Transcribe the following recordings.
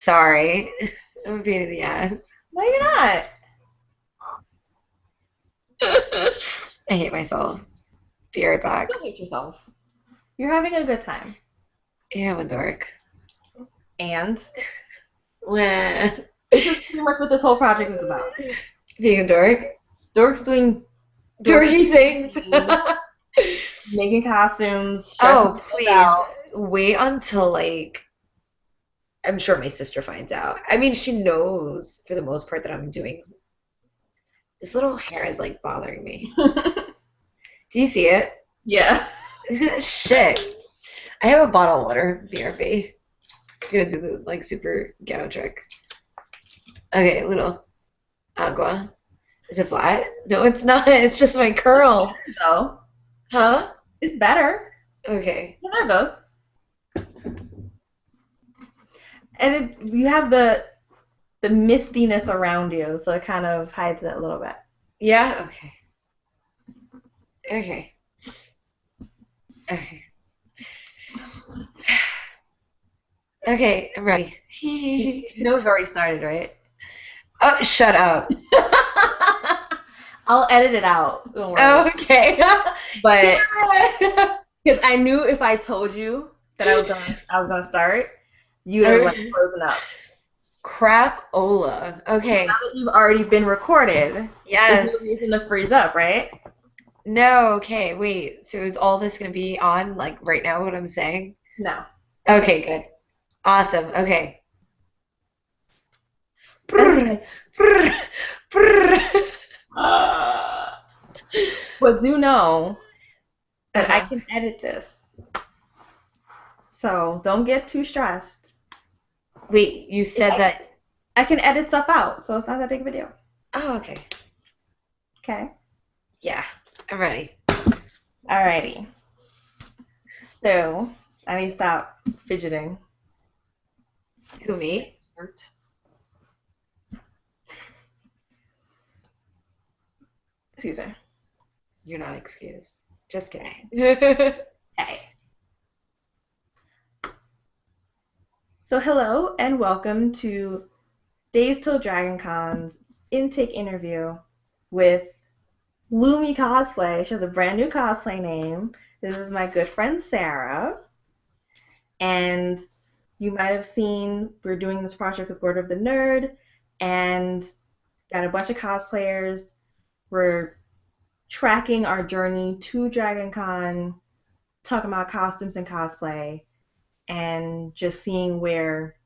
Sorry. I'm a pain in the ass. No, you're not. I hate myself. Be right back. Don't hate yourself. You're having a good time. Yeah, I'm a dork. And Wah. this is pretty much what this whole project is about. Being a dork? Dorks doing dorky Dorky things. things, making costumes, stressing Oh, themselves please. out. Wait until, like, I'm sure my sister finds out. I mean, she knows for the most part that I'm doing. This little hair is, like, bothering me. Do you see it? Yeah. Shit. I have a bottle of water. BRB. I'm gonna do the, like, super ghetto trick. Okay, little agua. Is it flat? No, it's not. It's just my curl. So Huh? it's better. Okay. Yeah, there it goes. And you have the mistiness around you, so it kind of hides it a little bit. Yeah? Okay. Okay. Okay. Okay, I'm ready. You know we've already started, right? Oh, shut up. I'll edit it out. Don't worry. Okay. But Damn because I knew if I told you that I was gonna start, you'd have like it. frozen up. Crapola. Now Okay. that you've already been recorded, there's no Yes. reason to freeze up, right? No, okay. Wait. So is all this gonna be on like right now what I'm saying? No. Okay, good. Awesome. Okay. Okay. Brr, brr, brr. But do know that I Uh-huh. can edit this. So don't get too stressed. Wait, you said that. I can edit stuff out, so it's not that big of a deal. Oh, okay. Okay. Yeah, I'm ready. Alrighty. So I need to stop fidgeting. Who, me? Excuse me. You're not excused. Just kidding. Okay. So hello and welcome to Days Till Dragon Con's intake interview with Lumi Cosplay. She has a brand new cosplay name. This is my good friend Sarah. And you might have seen we're doing this project with Word of the Nerd and got a bunch of cosplayers. We're tracking our journey to Dragon Con, talking about costumes and cosplay, and just seeing where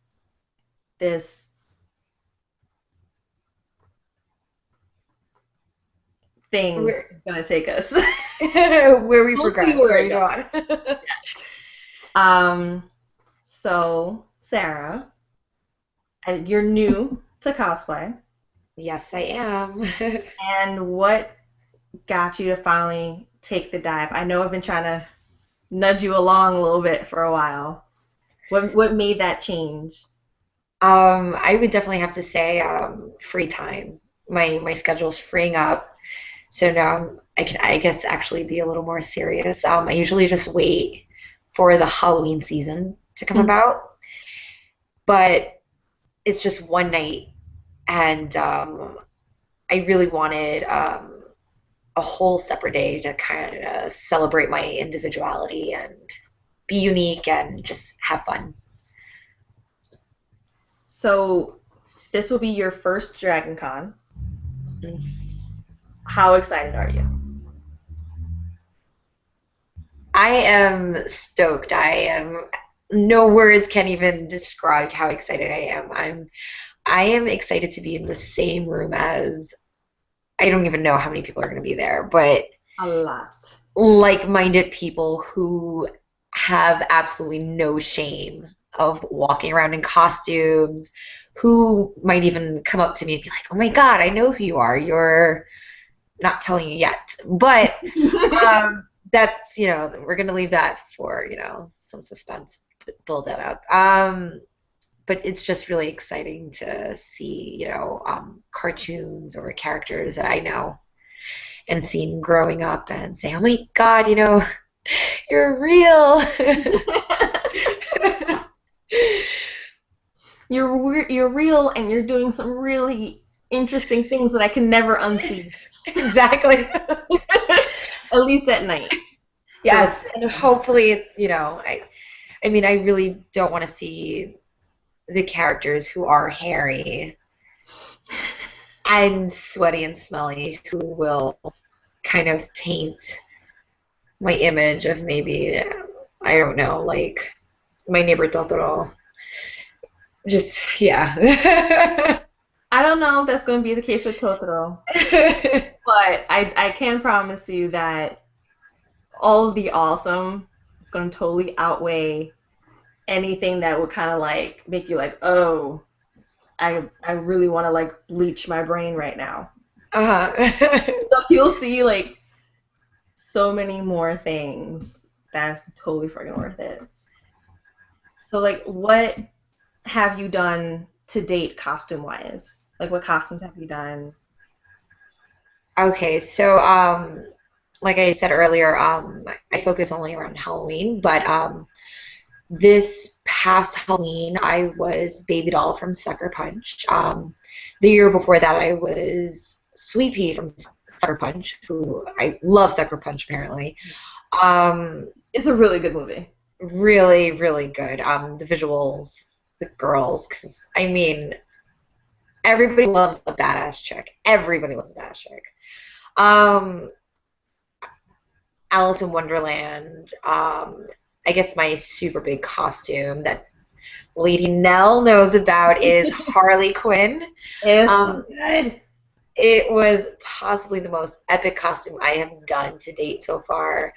this thing Where, is going to take us. where we We'll see progress, where where it we go goes. on. So Sarah, you're new to cosplay, Yes, I am. and what got you to finally take the dive? I know I've been trying to nudge you along a little bit for a while. What made that change? I would definitely have to say free time. My schedule's freeing up, so now I can, I guess, actually be a little more serious. I usually just wait for the Halloween season to come about, but it's just one night, and I really wanted a whole separate day to kind of celebrate my individuality and be unique and just have fun. So this will be your first Dragon Con. How excited are you? I am stoked. I am no words can even describe how excited I am. I am excited to be in the same room as I don't even know how many people are going to be there, but A lot. like-minded people who have absolutely no shame of walking around in costumes, who might even come up to me and be like, "Oh my God, I know who you are. You're not telling you yet." But that's, we're going to leave that for, some suspense, build that up. But it's just really exciting to see, cartoons or characters that I know and seen growing up and say, oh my God, you're real. You you're real and you're doing some really interesting things that I can never unsee. Exactly. At least at night. Yes, and hopefully, I mean, I really don't want to see the characters who are hairy and sweaty and smelly who will kind of taint my image of maybe, I don't know, like my neighbor Totoro. Just, yeah. I don't know if that's going to be the case with Totoro, but I can promise you that all of the awesome is going to totally outweigh anything that would kind of like make you like, oh, I really want to like bleach my brain right now. So you'll see like so many more things that's totally freaking worth it. So like, what have you done to date costume wise? Like, what costumes have you done? Okay, so like I said earlier, I focus only around Halloween, but this past Halloween I was Baby Doll from Sucker Punch. The year before that I was Sweet Pea from Sucker Punch, who I love Sucker Punch apparently. It's a really good movie. Really, really good. The visuals, the girls, because I mean, everybody loves a badass chick. Everybody loves a badass chick. Alice in Wonderland. I guess my super big costume that Lady Nell knows about is Harley Quinn. It's so good. It was possibly the most epic costume I have done to date so far.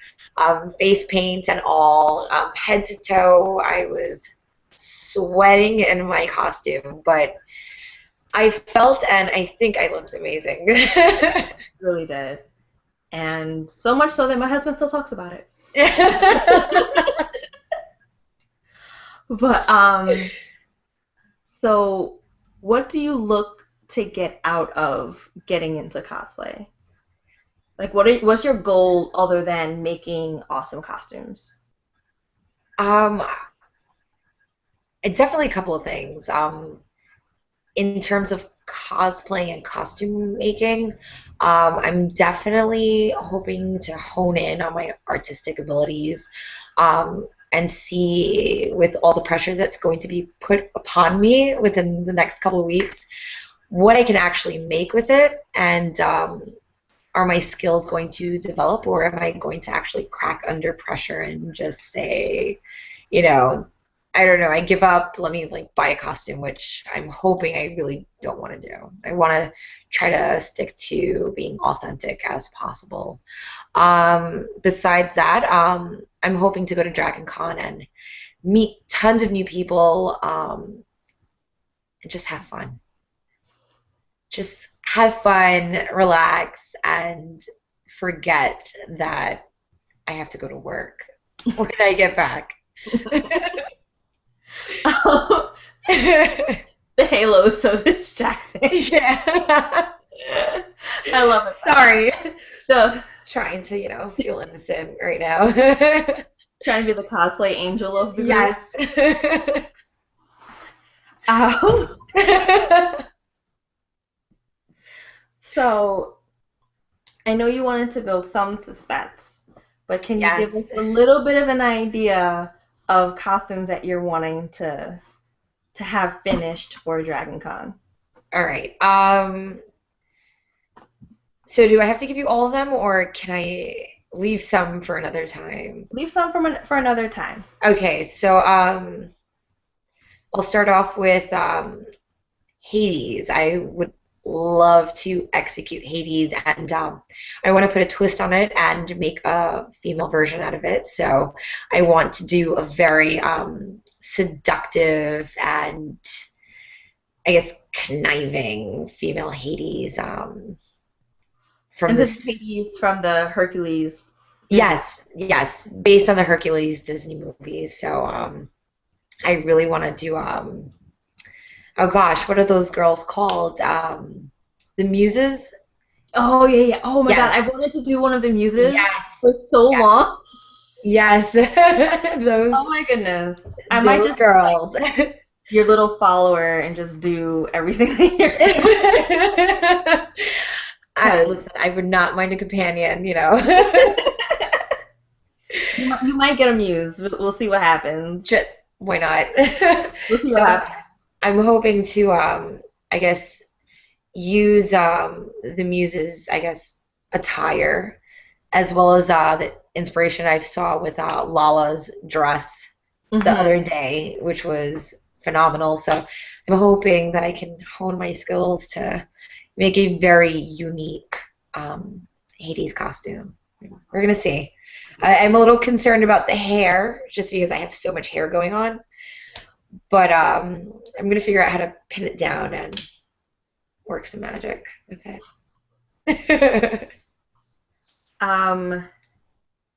Face paint and all, head to toe. I was sweating in my costume, but I felt and I think I looked amazing. Really did. And so much so that my husband still talks about it. But so what do you look to get out of getting into cosplay? Like what's your goal other than making awesome costumes? Definitely a couple of things. In terms of cosplaying and costume making, I'm definitely hoping to hone in on my artistic abilities, and see, with all the pressure that's going to be put upon me within the next couple of weeks, what I can actually make with it, and are my skills going to develop, or am I going to actually crack under pressure and just say, I don't know, I give up, let me like buy a costume, which I'm hoping I really don't want to do. I want to try to stick to being authentic as possible. Besides that, I'm hoping to go to Dragon Con and meet tons of new people, and just have fun. Just have fun, relax, and forget that I have to go to work when I get back. The halo is so distracting. Yeah. I love it. Sorry. So, trying to, feel innocent right now. trying to be the cosplay angel of the group. Yes. So, I know you wanted to build some suspense, but can you give Yes. us a little bit of an idea of costumes that you're wanting to have finished for Dragon Con? All right. So do I have to give you all of them, or can I leave some for another time? Leave some for another time. Okay, so I'll start off with Hades. I would love to execute Hades, and I want to put a twist on it and make a female version out of it. So I want to do a very seductive and, I guess, conniving female Hades. From And this, this is Hades from the Hercules. yes, based on the Hercules Disney movies. So I really want to do oh gosh, what are those girls called? The Muses? Oh yeah. Oh my God, Yes. I wanted to do one of the muses Yes. for so Yes. long. Yes. Those Oh my goodness. I might those just girls. your little follower and just do everything that you're doing. Listen, I would not mind a companion, you know. You might get amused. We'll see what happens. Just, why not? We'll see So what happens. I'm hoping to, I guess, use the muse's, I guess, attire, as well as the inspiration I saw with Lala's dress the Mm-hmm. other day, which was phenomenal. So I'm hoping that I can hone my skills to make a very unique Hades costume. We're gonna see. I'm a little concerned about the hair, just because I have so much hair going on. But I'm gonna figure out how to pin it down and work some magic with it.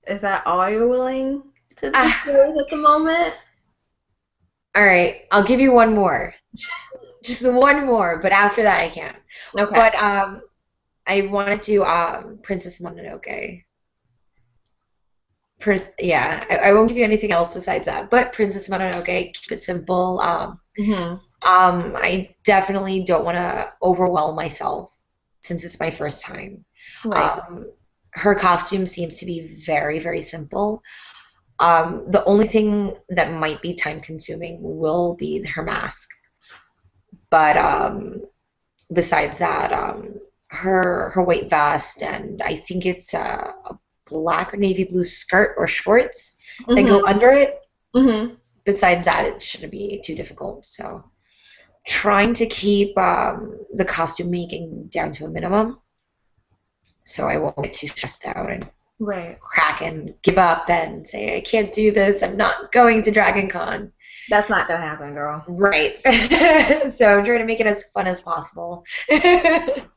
Is that all you're willing to Ah, disclose at the moment? all right, I'll give you one more. Just one more, but after that I can't. Okay. But I want to do Princess Mononoke. Yeah, I won't give you anything else besides that. But Princess Mononoke, keep it simple. Mm-hmm. I definitely don't want to overwhelm myself since it's my first time. Right. Her costume seems to be very, very simple. The only thing that might be time consuming will be her mask. But besides that, her white vest, and I think it's a black or navy blue skirt or shorts that go Mm-hmm. under it. Mm-hmm. Besides that, it shouldn't be too difficult. So trying to keep the costume making down to a minimum, so I won't get too stressed out and Right. crack and give up and say, I can't do this, I'm not going to Dragon Con. That's not gonna happen, girl. Right. So I'm trying to make it as fun as possible.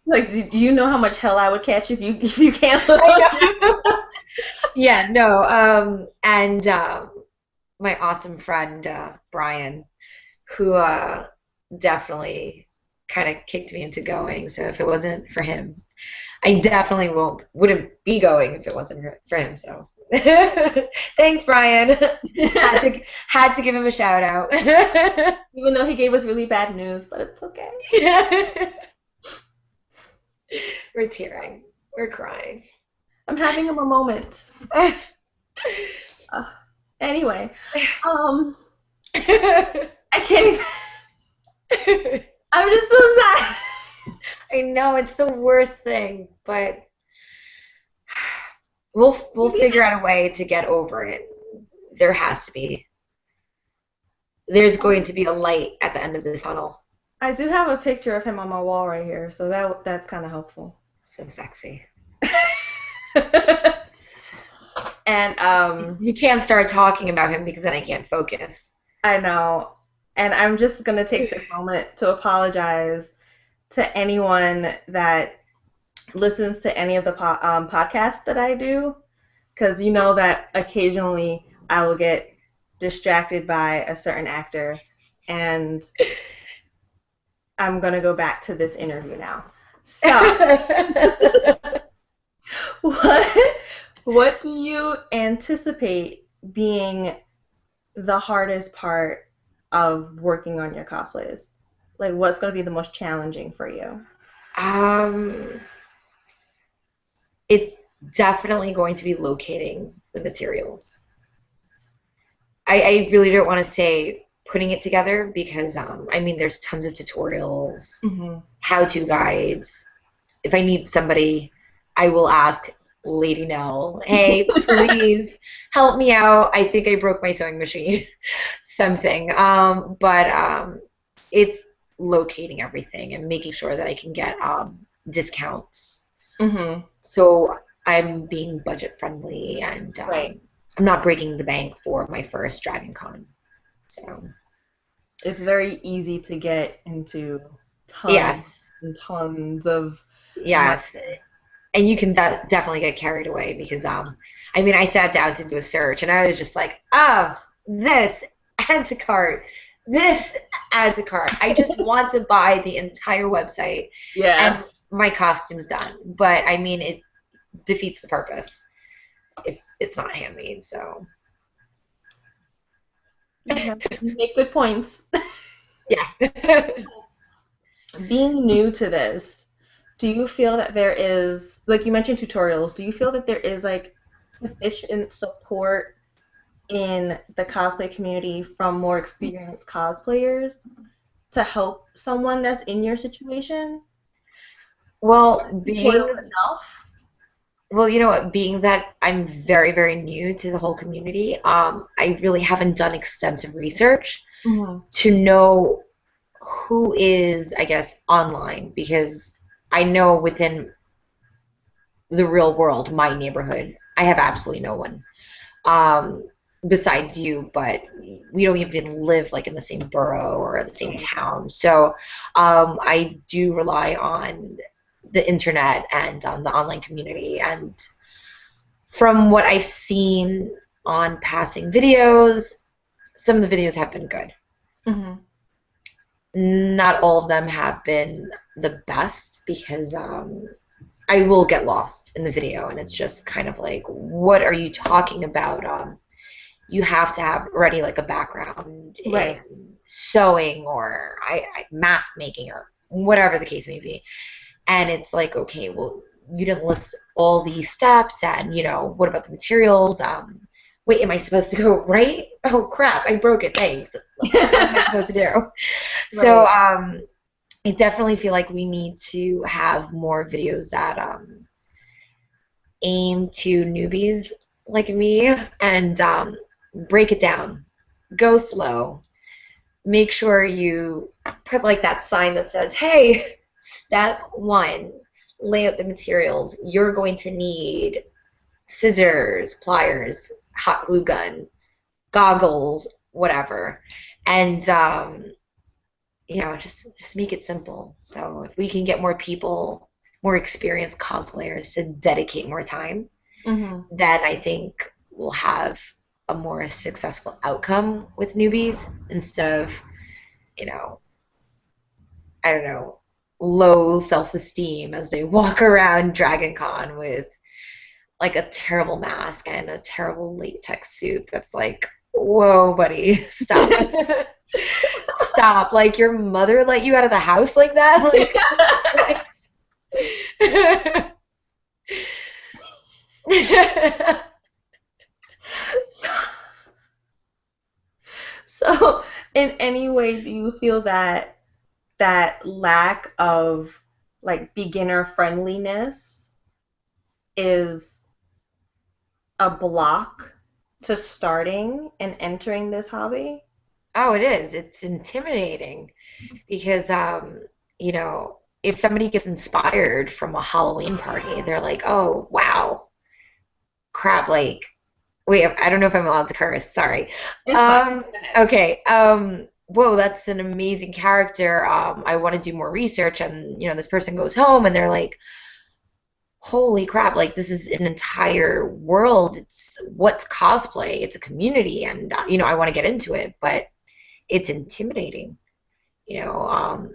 Like, do you know how much hell I would catch if you canceled? I know. Yeah, no. And my awesome friend, Brian, who definitely kind of kicked me into going. So if it wasn't for him, I definitely wouldn't be going if it wasn't for him. So thanks, Brian. Had to give him a shout out. Even though he gave us really bad news, but it's okay. Yeah. We're tearing. We're crying. I'm having a moment. Anyway, I can't even. I'm just so sad. I know it's the worst thing, but we'll figure out a way to get over it. There has to be. There's going to be a light at the end of this tunnel. I do have a picture of him on my wall right here, so that's kind of helpful. So sexy. And You can't start talking about him because then I can't focus. I know. And I'm just gonna take this moment to apologize to anyone that listens to any of the podcasts that I do, because you know that occasionally I will get distracted by a certain actor, and I'm gonna go back to this interview now. So, what do you anticipate being the hardest part of working on your cosplays? Like, what's going to be the most challenging for you? It's definitely going to be locating the materials. I really don't want to say putting it together because I mean there's tons of tutorials, Mm-hmm. how-to guides. If I need somebody, I will ask Lady Nell, hey, please help me out. I think I broke my sewing machine, something. But it's locating everything and making sure that I can get discounts. Mm-hmm. So I'm being budget friendly and Right. I'm not breaking the bank for my first Dragon Con. So It's very easy to get into tons yes, and tons of yes. And you can definitely get carried away because I mean I sat down to do a search and I was just like, oh, this add to cart, this add to cart. I just want to buy the entire website yeah. and my costume's done. But I mean it defeats the purpose if it's not handmade. So You make good points. Yeah. Being new to this, do you feel that there is, like you mentioned tutorials, do you feel that there is like sufficient support in the cosplay community from more experienced cosplayers to help someone that's in your situation? Well, Tutorials being enough? Well, you know what, being that I'm very, very new to the whole community, I really haven't done extensive research Hmm. to know who is, I guess, online because I know within the real world, my neighborhood, I have absolutely no one. Um, besides you, but we don't even live like in the same borough or the same Right. town. So I do rely on the internet and the online community. And from what I've seen on passing videos, some of the videos have been good. Hmm. Not all of them have been the best because I will get lost in the video and it's just kind of like, what are you talking about? You have to have already like a background in Right. sewing or mask making or whatever the case may be. And it's like, okay, well, you didn't list all these steps and, what about the materials? Wait, am I supposed to go right? Oh crap, I broke it. Thanks. What am I supposed to do? So Right. I definitely feel like we need to have more videos that aim to newbies like me and break it down. Go slow. Make sure you put like that sign that says, hey, step one, lay out the materials. You're going to need scissors, pliers, hot glue gun, goggles, whatever. And just make it simple. So if we can get more people, more experienced cosplayers to dedicate more time, Hmm. then I think we'll have a more successful outcome with newbies instead of, you know, I don't know, low self-esteem as they walk around Dragon Con with like a terrible mask and a terrible latex suit that's like, whoa, buddy, stop. Stop. Like your mother let you out of the house like that? Like what? So, in any way, do you feel that that lack of like beginner friendliness is a block to starting and entering this hobby? Oh, it is. It's intimidating because if somebody gets inspired from a Halloween party, they're like, "Oh, wow. Crap, like wait, I don't know if I'm allowed to curse. Sorry. It's fine. Um, okay. Whoa, that's an amazing character. I want to do more research, and this person goes home and they're like, "Holy crap! Like this is an entire world. It's what's cosplay. It's a community, and I want to get into it, but it's intimidating. You know,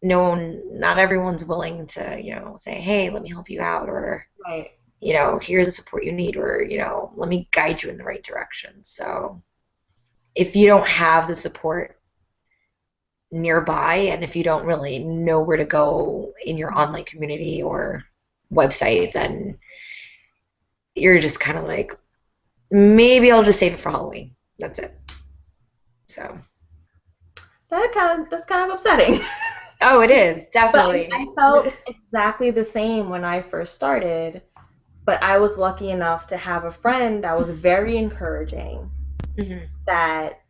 no one, not everyone's willing to, say, "Hey, let me help you out," or Right. here's the support you need, or let me guide you in the right direction. So if you don't have the support nearby and if you don't really know where to go in your online community or websites and you're just kind of like maybe I'll just save it for Halloween, that's it. So That's kind of upsetting. oh, it is But definitely. I felt exactly the same when I first started, but I was lucky enough to have a friend that was very encouraging, Mhm. that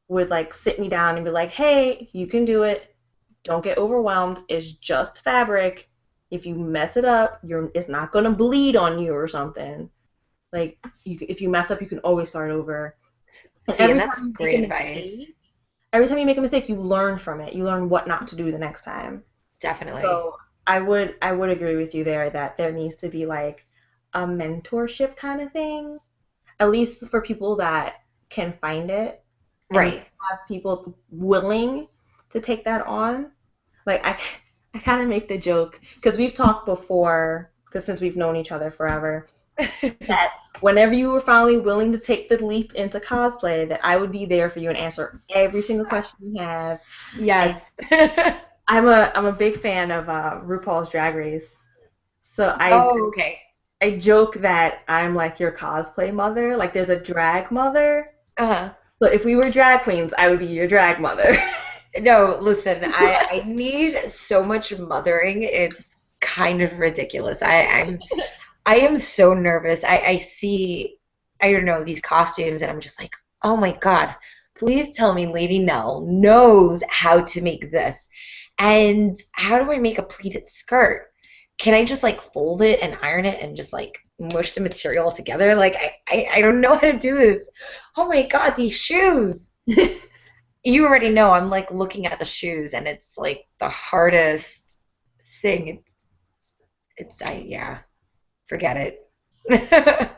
would like sit me down and be like, "Hey, you can do it. Don't get overwhelmed. It's just fabric. If you mess it up, it's not gonna bleed on you or something. Like if you mess up, you can always start over. And See, and that's great advice. every time you make a mistake, you learn from it. You learn what not to do the next time. Definitely. So I would agree with you there that there needs to be like a mentorship kind of thing, at least for people that can find it and Right. have people willing to take that on. Like I kind of make the joke because we've talked before because since we've known each other forever, that whenever you were finally willing to take the leap into cosplay, that I would be there for you and answer every single question you have. And Yes. I'm a big fan of RuPaul's Drag Race, so Oh, okay. I joke that I'm like your cosplay mother. Like there's a drag mother. Uh-huh. So if we were drag queens, I would be your drag mother. No, listen, I need so much mothering. It's kind of ridiculous. I am so nervous. I see, I don't know, these costumes, and I'm just like, oh my God, please tell me Lady Nell knows how to make this. And how do I make a pleated skirt? Can I just like fold it and iron it and just like mush the material together? Like I don't know how to do this. Oh my God, these shoes. You already know I'm like looking at the shoes and it's like the hardest thing. Yeah, forget it.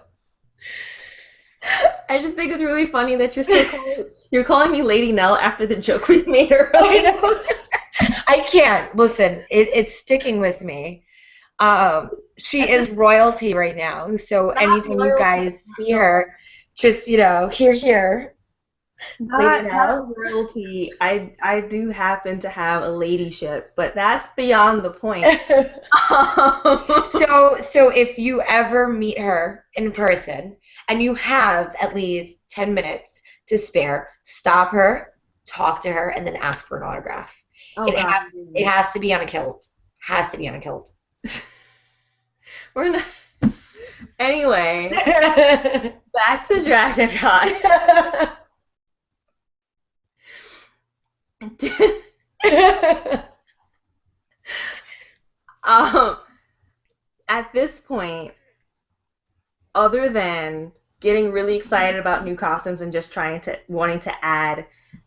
I just think it's really funny that you're calling me Lady Nell after the joke we made I earlier. know. I can't. Listen, it's sticking with me. She That's is just royalty right now. So not anytime you royalty. guys see her, just, here, Lady Not Nell. royalty. I do happen to have a ladyship, but that's beyond the point. So if you ever meet her in person and you have at least 10 minutes to spare, stop her, talk to her, and then ask for an autograph. Oh It God. has to be on a kilt. Has to be on a kilt. We're not. Anyway, back to Dragon Con. um, at this point, other than getting really excited about new costumes and just wanting to add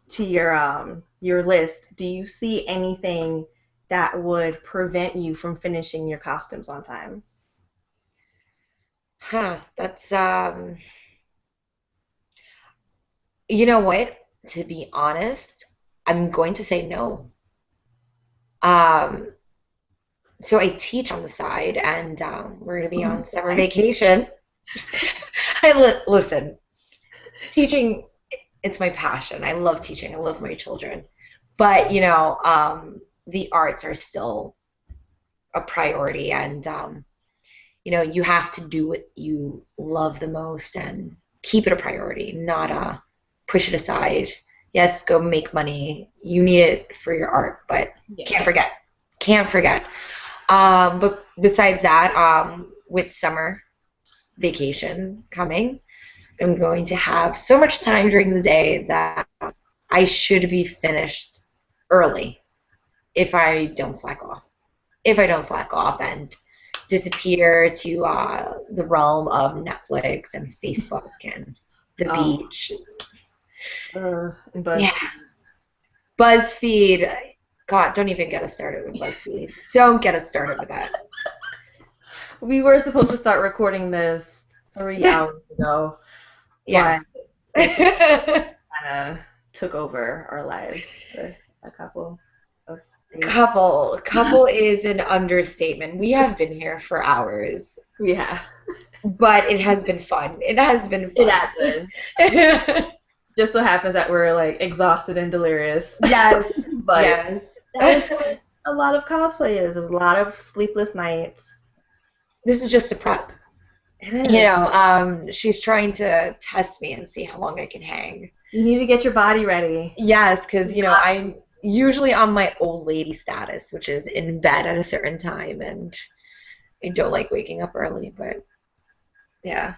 to your list, do you see anything that would prevent you from finishing your costumes on time? Huh, that's you know what? To be honest, I'm going to say no. Um, so I teach on the side, and we're going to be on summer vacation. Listen, teaching, it's my passion. I love teaching. I love my children. But, the arts are still a priority, and you have to do what you love the most and keep it a priority, not push it aside. Yes, go make money. You need it for your art, but Yeah. can't forget. Can't forget. But besides that, with summer vacation coming, I'm going to have so much time during the day that I should be finished early if I don't slack off. If I don't slack off and disappear to the realm of Netflix and Facebook and the Oh, beach. but Yeah. BuzzFeed. God, don't even get us started with BuzzFeed. Don't get us started with that. we were supposed to start recording this 3 hours ago, Yeah. but it kind of took over our lives for a couple of days. Couple is an understatement. We have been here for hours, Yeah, but it has been fun. It has been it fun. happened. Just so happens that we're like exhausted and delirious. Yes. But Yes. that is what a lot of cosplay is. There's a lot of sleepless nights. This is just a prep. It is. She's trying to test me and see how long I can hang. You need to get your body ready. Yes, because, I'm usually on my old lady status, which is in bed at a certain time, and I don't like waking up early, but yeah.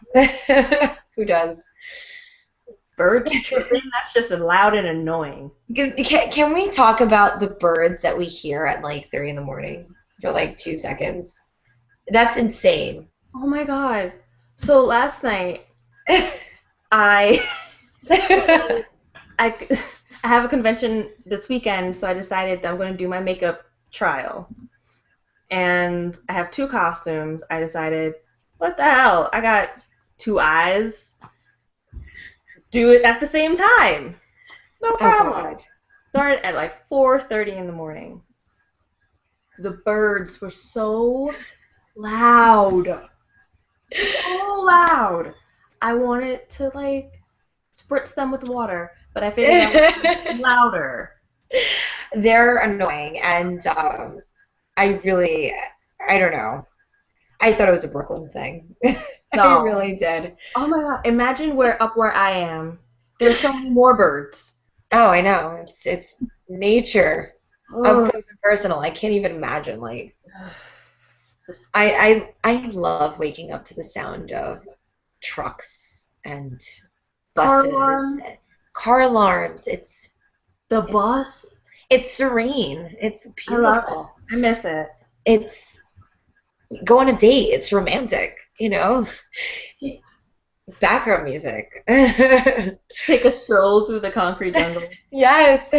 Who does? Birds chirping, that's just loud and annoying. Can we talk about the birds that we hear at like 3 in the morning for like 2 seconds? That's insane. Oh my God. So last night, I I have a convention this weekend, so I decided that I'm going to do my makeup trial. And I have two costumes. I decided, what the hell? I got two eyes. Do it at the same time. No Oh problem. God. Started at like 4:30 in the morning. The birds were so loud. so loud. I wanted to like spritz them with water, but I figured that would be louder. They're annoying, and I don't know. I thought it was a Brooklyn thing. I No. really did. Oh my God. Imagine where I am. There's so many more birds. Oh, I know. It's nature up Oh, close and personal. I can't even imagine. Like, this I love waking up to the sound of trucks and car buses, alarm, car alarms. the It's bus. it's serene. It's I love it. beautiful. I miss it. It's go on a date. It's romantic, you know? Background music. Take a stroll through the concrete jungle. Yes.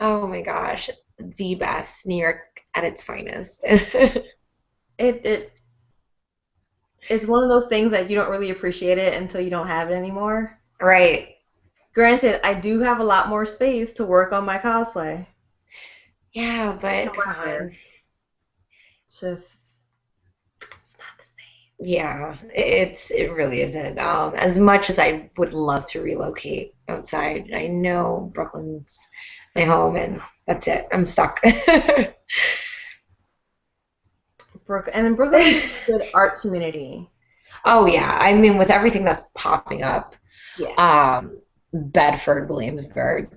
Oh my gosh. The best. New York at its finest. It it's one of those things that you don't really appreciate it until you don't have it anymore. Right. Granted, I do have a lot more space to work on my cosplay. Yeah, but come However, on. it's just it's not the Yeah, it really isn't. As much as I would love to relocate outside, I know Brooklyn's my home, and that's it. I'm stuck. same. Brooklyn, and then Brooklyn has a good art community. Oh yeah, I mean with everything that's popping up, Yeah. Bedford, Williamsburg,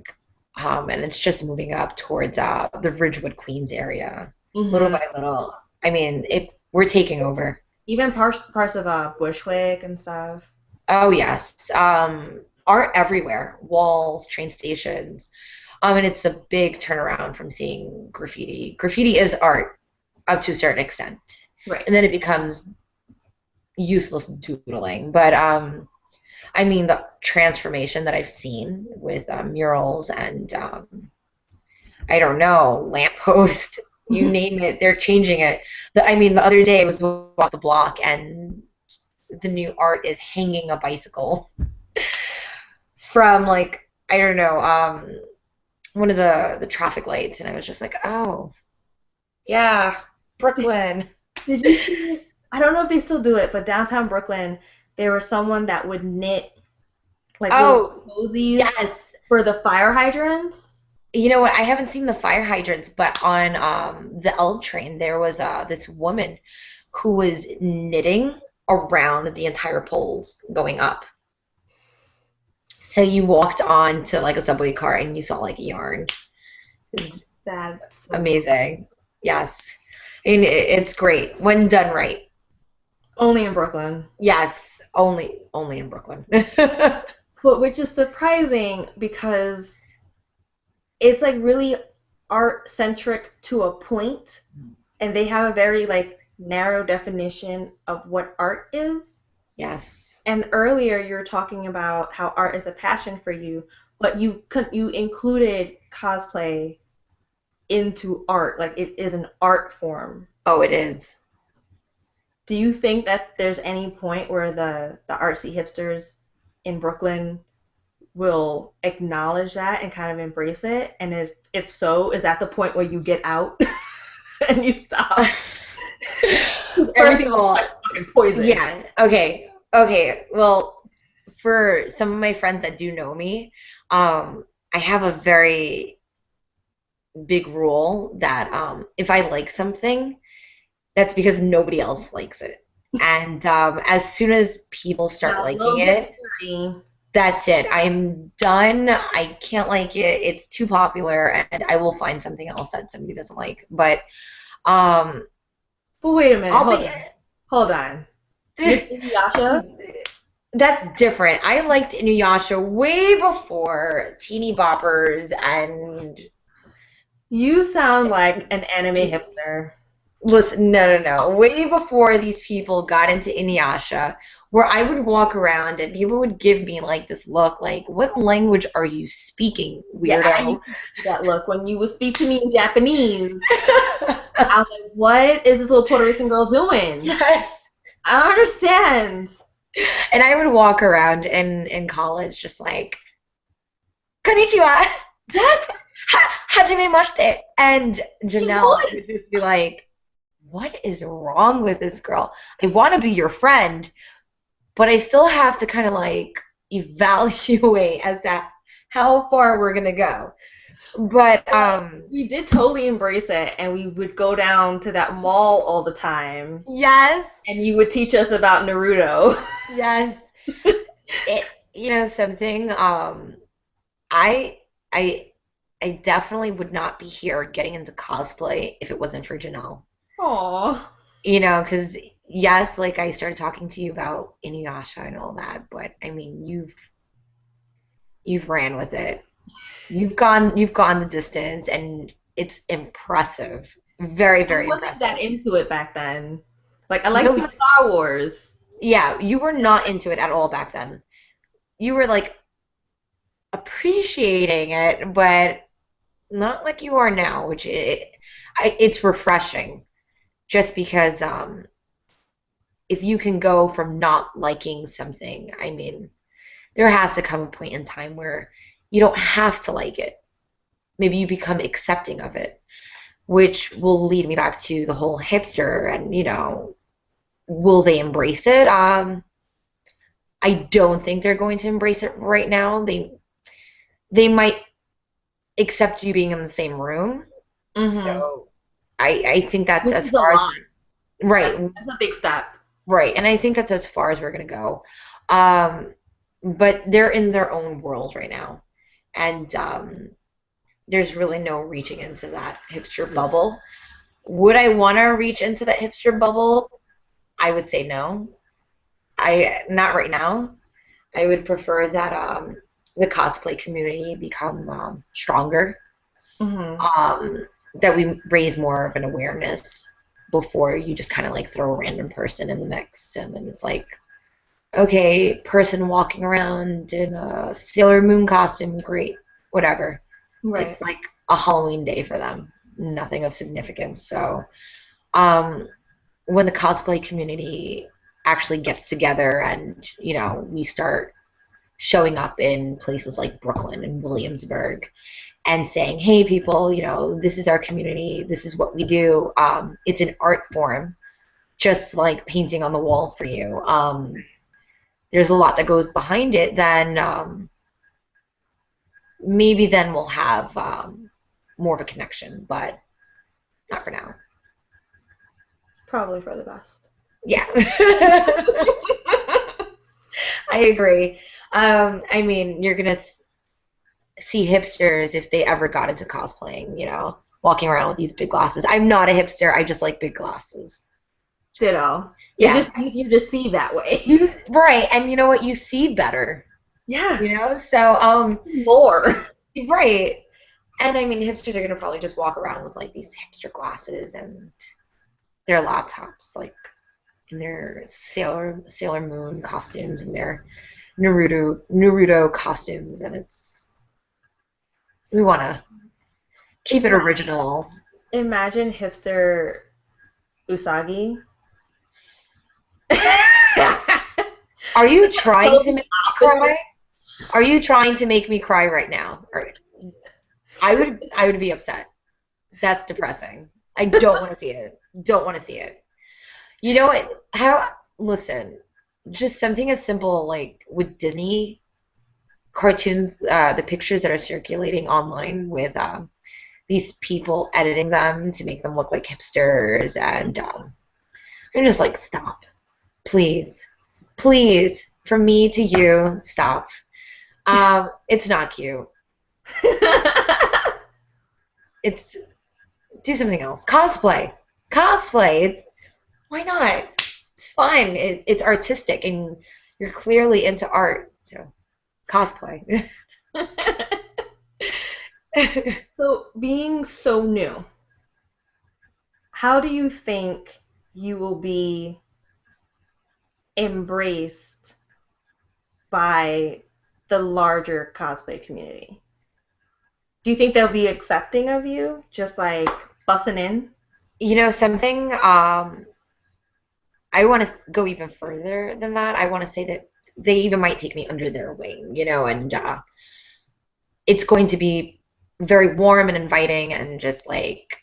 and it's just moving up towards the Ridgewood, Queens area, little Hmm. by little. I mean, we're taking over. Even parts of Bushwick and stuff. Oh yes, art everywhere, walls, train stations, and it's a big turnaround from seeing graffiti. Graffiti is art up to a certain extent, Right. and then it becomes useless doodling. But I mean the transformation that I've seen with murals and I don't know, lamppost, you name it, they're changing it. I mean, the other day I was walking the block and the new art is hanging a bicycle from like I don't know, one of the traffic lights, and I was just like, oh yeah, Brooklyn. Did you see? I don't know if they still do it, but downtown Brooklyn, there was someone that would knit like little Oh cozies yes. for the fire hydrants. You know what? I haven't seen the fire hydrants, but on the L train there was this woman who was knitting around the entire poles going up. So you walked on to like a subway car and you saw like yarn. It's That's so cool. amazing. Yes. And it's great when done right. Only in Brooklyn. Yes, only in Brooklyn. But which is surprising because it's like really art centric to a point, and they have a very like narrow definition of what art is. Yes. And earlier you were talking about how art is a passion for you, but you included cosplay into art, like it is an art form. Oh, it is. Do you think that there's any point where the artsy hipsters in Brooklyn will acknowledge that and kind of embrace it? And if so, is that the point where you get out and you stop? First Everything of is all, like fucking poison. yeah. Okay. Okay. Well, for some of my friends that do know me, I have a very big rule that if I like something, that's because nobody else likes it. And as soon as people start Got a liking little it, hipstery. that's it. I'm done. I can't like it. It's too popular, and I will find something else that somebody doesn't like. But um, But wait a minute, I'll hold be. on. Hold on. Miss Inuyasha, That's different. I liked Inuyasha way before Teeny Boppers and you sound like an anime hipster. listen, no. Way before these people got into Inuyasha, where I would walk around and people would give me like this look, like, what language are you speaking, Yeah, I weirdo? used to do that look when you would speak to me in Japanese. I was like, what is this little Puerto Rican girl doing? Yes. I don't understand. And I would walk around in college just like, Konnichiwa, Yes, hajime mashite. And she Janelle would. would just be like, what is wrong with this girl? I want to be your friend, but I still have to kind of like evaluate as to how far we're gonna go. But We did totally embrace it, and we would go down to that mall all the time, yes, and you would teach us about Naruto. yes. It, something. I I I definitely would not be here getting into cosplay if it wasn't for Janelle. Aw. Because yes, like I started talking to you about Inuyasha and all that, but I mean, you've ran with it. You've gone the distance, and it's impressive. Very, I very wasn't that impressive. into it back then. Like, I liked No, my Star Wars. yeah, you were not into it at all back then. You were like appreciating it, but not like you are now, it's refreshing just because if you can go from not liking something, I mean, there has to come a point in time where you don't have to like it. Maybe you become accepting of it, which will lead me back to the whole hipster and, will they embrace it? I don't think they're going to embrace it right now. They might accept you being in the same room. Mm-hmm. So I think that's Which as is a far as lot. right, That's a big step. right. And I think that's as far as we're gonna go. Um, but they're in their own world right now. And there's really no reaching into that hipster bubble. Would I want to reach into that hipster bubble? I would say no. I not right now. I would prefer that the cosplay community become stronger. Mm-hmm. That we raise more of an awareness before you just kind of like throw a random person in the mix, and then it's like, okay, person walking around in a Sailor Moon costume, great, whatever. Right. It's like a Halloween day for them, nothing of significance. So, um, when the cosplay community actually gets together and, we start showing up in places like Brooklyn and Williamsburg and saying, hey, people, this is our community, this is what we do. It's an art form, just like painting on the wall for you. There's a lot that goes behind it, then maybe then we'll have more of a connection, but not for now. Probably for the best. Yeah. I agree. I mean, you're gonna see hipsters if they ever got into cosplaying, walking around with these big glasses. I'm not a hipster. I just like big glasses. Ditto. It's Yeah. just easier to see that way. Right. And you know what? You see better, Yeah. So, More. right. And I mean, hipsters are gonna probably just walk around with like these hipster glasses and their laptops, like in their Sailor Moon costumes and their Naruto costumes, and we want to keep it original. Imagine hipster Usagi. Are you trying to Totally make me opposite. cry? Are you trying to make me cry right now? I would be upset. That's depressing. I don't want to see it. Don't want to see it. You know what? Listen, just something as simple like with Disney cartoons, the pictures that are circulating online with these people editing them to make them look like hipsters, and I'm just like, stop, please, please, from me to you, stop. It's not cute. It's do something else. Cosplay. It's why not? It's fun. It's artistic, and you're clearly into art. So cosplay. So, being so new, how do you think you will be embraced by the larger cosplay community? Do you think they'll be accepting of you, just like bussing in? Something. I want to go even further than that. I want to say that they even might take me under their wing, and it's going to be very warm and inviting and just like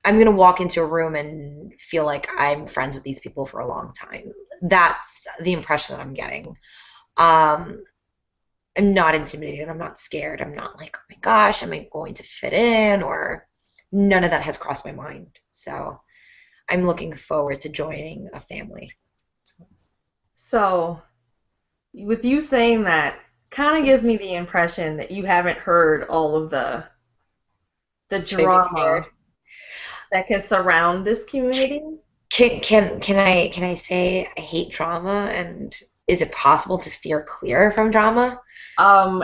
I'm going to walk into a room and feel like I'm friends with these people for a long time. That's the impression that I'm getting. Um, I'm not intimidated. I'm not scared. I'm not like, oh my gosh, am I going to fit in? Or none of that has crossed my mind. So I'm looking forward to joining a family. So, with you saying that, kind of gives me the impression that you haven't heard all of the Should I be scared? drama that can surround this community. Can I say I hate drama, and is it possible to steer clear from drama? Um,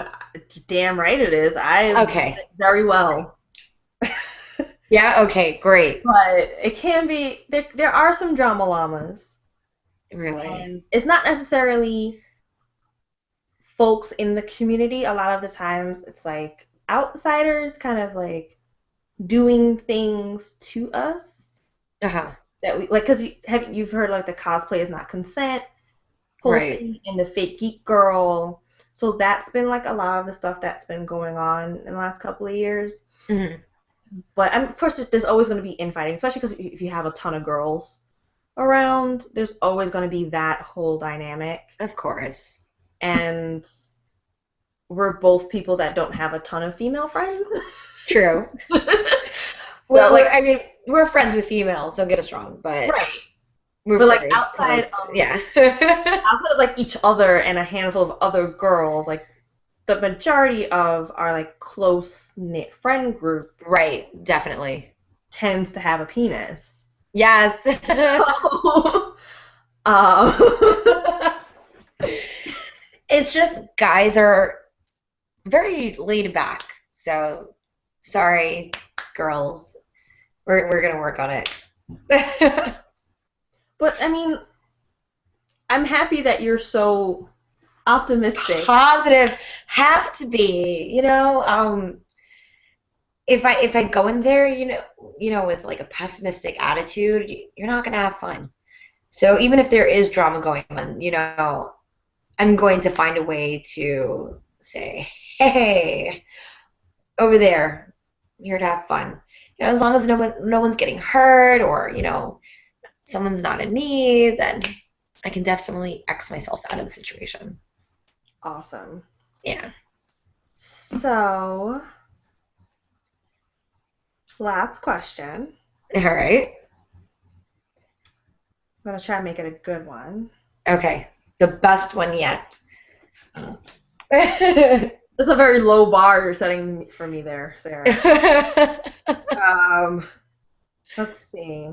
Damn right it is. I Okay. very well. Yeah, okay, great. But it can be there are some drama llamas, Really. and it's not necessarily folks in the community. A lot of the times it's like outsiders kind of like doing things to us Uh-huh. that we like, because you've heard like the cosplay is not consent whole Right. thing and the fake geek girl. So that's been like a lot of the stuff that's been going on in the last couple of years. Mhm. But of course, there's always going to be infighting, especially because if you have a ton of girls around, there's always going to be that whole dynamic. Of course. And we're both people that don't have a ton of female friends. True. So Well, like, I mean, we're friends with females, don't get us wrong, but right. we're But like very close. Yeah. outside of like each other and a handful of other girls, like the majority of our like close knit friend group Right, definitely. tends to have a penis. Yes. um, It's just guys are very laid back. So sorry, girls. We're gonna work on it. but I mean, I'm happy that you're so optimistic. Positive have to be, if I go in there, with like a pessimistic attitude, you're not gonna have fun. So even if there is drama going on, I'm going to find a way to say, hey, over there, I'm here to have fun. As long as no one's getting hurt or, someone's not in need, then I can definitely X myself out of the situation. Awesome. Yeah. So, last question. All right. I'm gonna try and make it a good one. Okay. The best one yet. It's a very low bar you're setting for me there, Sarah. Um, let's see.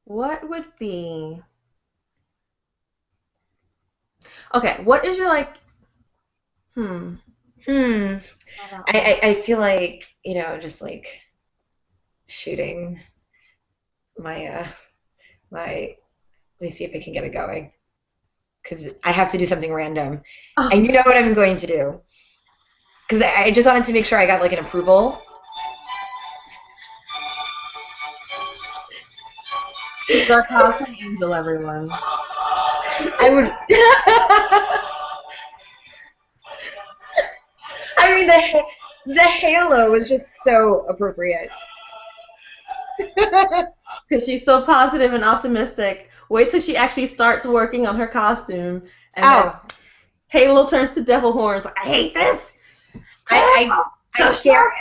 What would be okay? What is your like? Hmm. Hmm. I feel like, just like shooting my let me see if I can get it going. Because I have to do something random. Oh, And you know what I'm going to do. Because I just wanted to make sure I got like an approval. she's our cosplay angel, everyone. I would. I mean, the halo was just so appropriate. Because she's so positive and optimistic. Wait till she actually starts working on her costume, and then Oh, Halo turns to devil horns. Like, I hate this. I, So I, sure.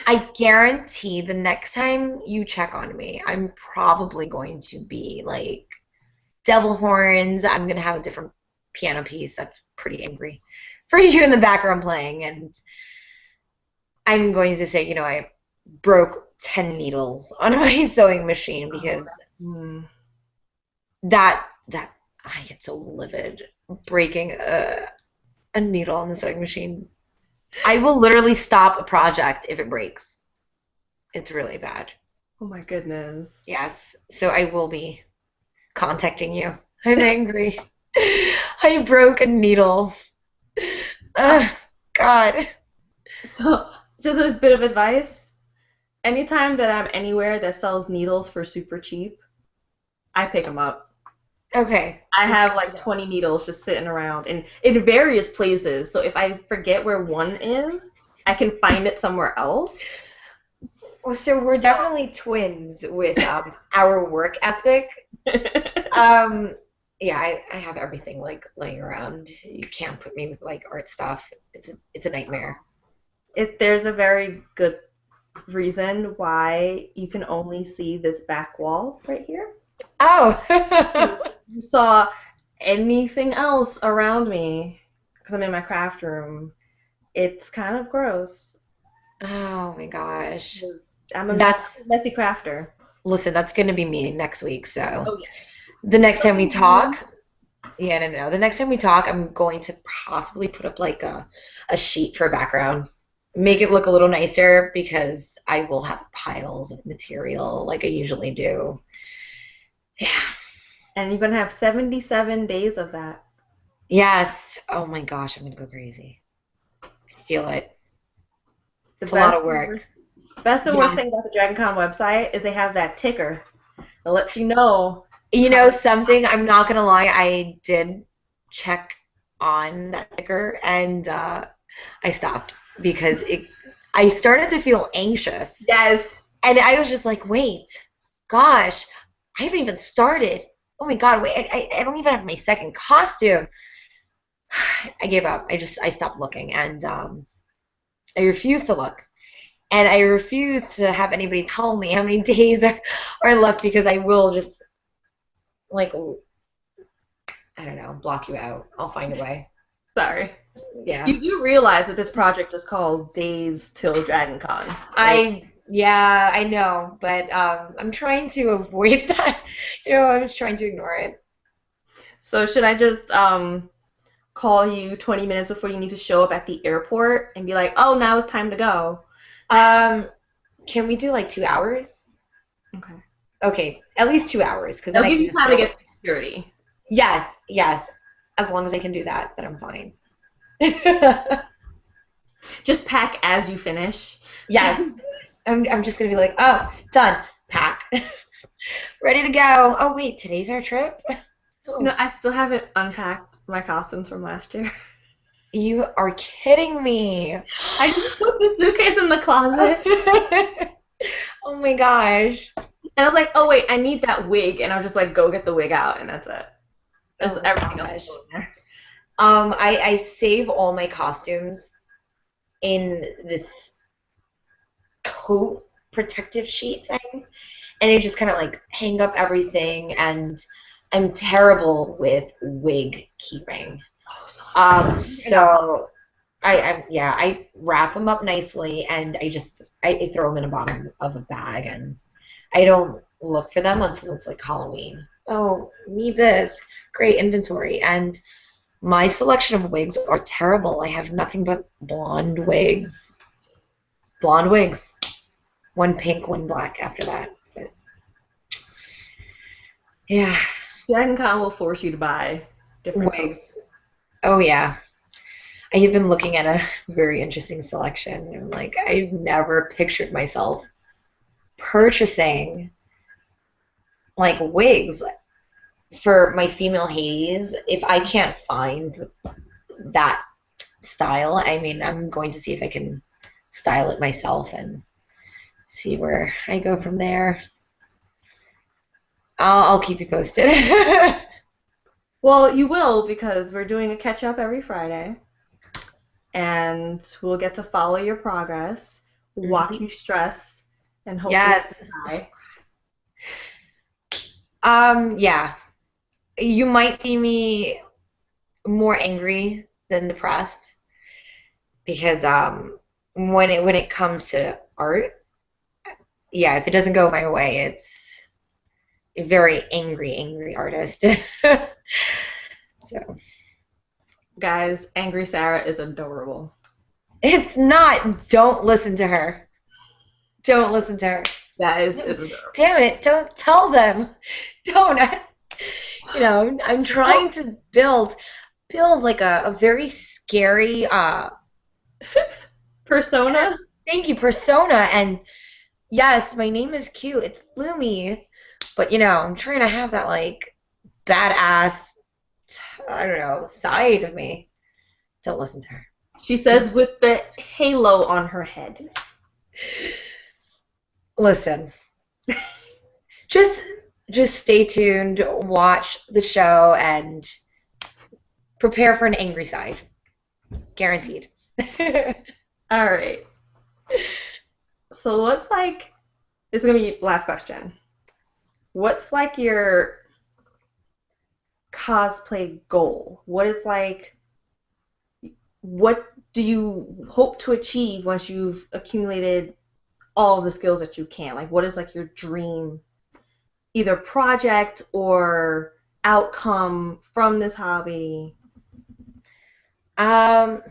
I guarantee the next time you check on me, I'm probably going to be like devil horns. I'm going to have a different piano piece that's pretty angry for you in the background playing. And I'm going to say, I broke 10 needles on my sewing machine because Hmm. that I get so livid breaking a needle on the sewing machine. I will literally stop a project if it breaks. It's really bad. Oh my goodness. Yes. So I will be contacting you. I'm angry. I broke a needle. God. So, just a bit of advice. Anytime that I'm anywhere that sells needles for super cheap, I pick them up. Okay. I That's have good like to know. 20 needles just sitting around in various places. So if I forget where one is, I can find it somewhere else. Well, so we're definitely twins with our work ethic. So Um, yeah, I have everything like laying around. You can't put me with like art stuff. It's a nightmare. if there's a very good reason why you can only see this back wall right here. Oh. You saw anything else around me because I'm in my craft room. It's kind of gross. Oh my gosh. I'm a That's messy crafter. Listen, that's gonna be me next week. So Oh yeah. the next time we So, talk, yeah, no, no, no. The next time we talk, I'm going to possibly put up like a sheet for a background. Make it look a little nicer because I will have piles of material like I usually do. Yeah. and you're gonna have 77 days of that. Yes. Oh my gosh, I'm gonna go crazy. I feel it. The It's a lot best of and work. worst, best and worst Yeah. thing about the DragonCon website is they have that ticker that lets you know You how know much. something, I'm not gonna lie, I did check on that sticker and I stopped because I started to feel anxious. Yes. And I was just like, wait, gosh, I haven't even started. Oh my God, wait, I don't even have my second costume. I gave up. I stopped looking and I refused to look. And I refuse to have anybody tell me how many days are left because I will just like I don't know, block you out. I'll find a way. Sorry. Yeah. You do realize that this project is called Days Till DragonCon, right? Yeah, I know, but I'm trying to avoid that. I'm just trying to ignore it. So should I just call you 20 minutes before you need to show up at the airport and be like, "Oh, now it's time to go." Um, can we do like 2 hours? Okay. Okay, at least 2 hours, because then That'll I give can you just time to throw it. get to security. Yes, yes. As long as I can do that, then I'm fine. Just pack as you finish. Yes. I'm just gonna be like, oh, done. Pack. Ready to go. Oh wait, today's our trip? You know, Oh, I still haven't unpacked my costumes from last year. you are kidding me. I just put the suitcase in the closet, Oh my gosh. and I was like, "Oh wait, I need that wig," and I'll just like go get the wig out, and that's it. Just Oh my everything else is gosh. still in there. I save all my costumes in this coat protective sheet thing, and I just kind of like hang up everything, and I'm terrible with wig keeping. Oh, so you're gonna have So yeah, I wrap them up nicely, and I throw them in the bottom of a bag, and I don't look for them until it's like Halloween. Oh, need this. Great inventory. And my selection of wigs are terrible. I have nothing but blonde wigs. Blonde wigs. One pink, one black after that. But yeah, DragonCon will force you to buy different colors. wigs. Oh yeah. I have been looking at a very interesting selection. I'm like, I never pictured myself purchasing like wigs for my female Hades if I can't find that style. I mean, I'm going to see if I can style it myself and see where I go from there. I'll keep you posted. Well, you will because we're doing a catch up every Friday, and we'll get to follow your progress, watch Mhm. you stress, and hopefully Yes. die. Yeah. You might see me more angry than depressed because when it comes to art, yeah, if it doesn't go my way, it's a very angry, angry artist. So Guys, Angry Sarah is adorable. it's not. Don't listen to her. Don't listen to her. Guys, it's adorable. Damn it! Don't tell them. Don't. I'm Well, trying to build like a very scary Persona? thank you persona. And yes, my name is cute. It's Lumi. But I'm trying to have that like badass, I don't know, side of me. Don't listen to her. She says with the halo on her head. Listen, just stay tuned, watch the show, and prepare for an angry side. Guaranteed. All right. So what's like, this is going to be last question. What's like your cosplay goal? What do you hope to achieve once you've accumulated all of the skills that you can? Like, what is like your dream, either project or outcome from this hobby? Wow.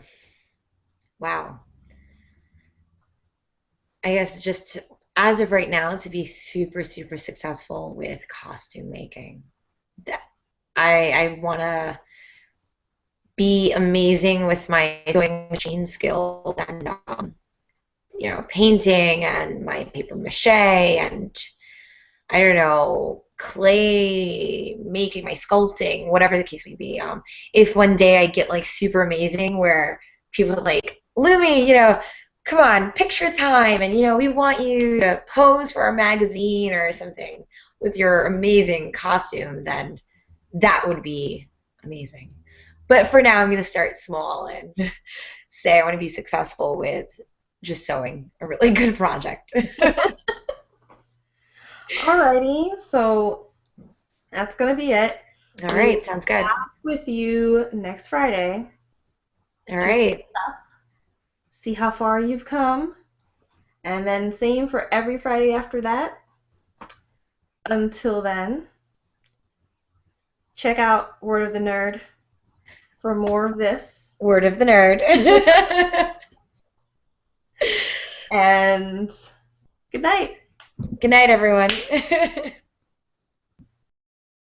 I guess just as of right now, to be super, super successful with costume making. That I want to be amazing with my sewing machine skill and painting and my paper mache and I don't know, clay making, my sculpting, whatever the case may be. If one day I get like super amazing where people are like, Lumi, come on, picture time, and we want you to pose for a magazine or something with your amazing costume, then that would be amazing. But for now, I'm going to start small and say I want to be successful with just sewing a really good project. Alrighty, so that's gonna be it. All right, sounds good. Back with you next Friday. All right. See how far you've come, and then same for every Friday after that. Until then, check out Word of the Nerd for more of this. Word of the Nerd. And good night. Good night, everyone.